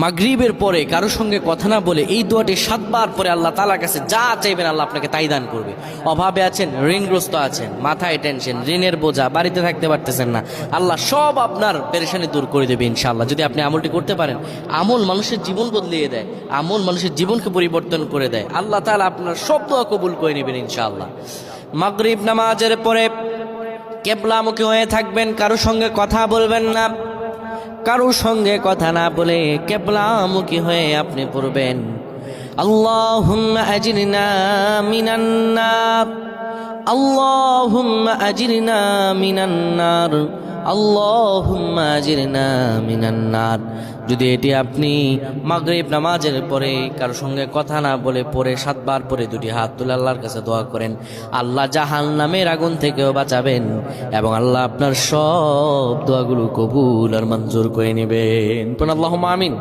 মাগরিবের পরে কারো সঙ্গে কথা না বলে এই দোয়াটি 7 বার পরে আল্লাহ তাআলার কাছে যা চাইবেন আল্লাহ আপনাকে তাই দান করবে। অভাবে আছেন, ঋণগ্রস্ত আছেন, মাথায় টেনশন, ঋণের বোঝা, বাড়িতে থাকতে পারতেছেন না, আল্লাহ সব আপনার পেরেশানি দূর করে দেবে ইনশাআল্লাহ, যদি আপনি আমলটি করতে পারেন। আমল মানুষের জীবন বদলিয়ে দেয়, আমল মানুষের জীবনকে পরিবর্তন করে দেয়। আল্লাহ তাআলা আপনার সব দোয়া কবুল করে নেবেন ইনশাআল্লাহ। মাগরিব নামাজের পরে কিবলামুখী হয়ে থাকবেন, কারো সঙ্গে কথা বলবেন না, কারো সঙ্গে কথা না বলে কিবলামুখী হয়ে আপনি পড়বেন আল্লাহুম্মা আজরিনা মিনান নার, আল্লাহুম্মা আজরিনা মিনান নার, আল্লাহুম্মা আজরিনা মিনান নার। যদি এটি আপনি মাগরিব নামাজের পরে কারো সঙ্গে কথা না বলে পড়ে 7 বার পরে দুটি হাত তুলে আল্লাহর কাছে দোয়া করেন, আল্লাহ জাহান্নামের আগুন থেকেও বাঁচাবেন এবং আল্লাহ আপনার সব দোয়াগুলো কবুল আর মঞ্জুর করে নেবেন। আল্লাহুম্মা আমিন।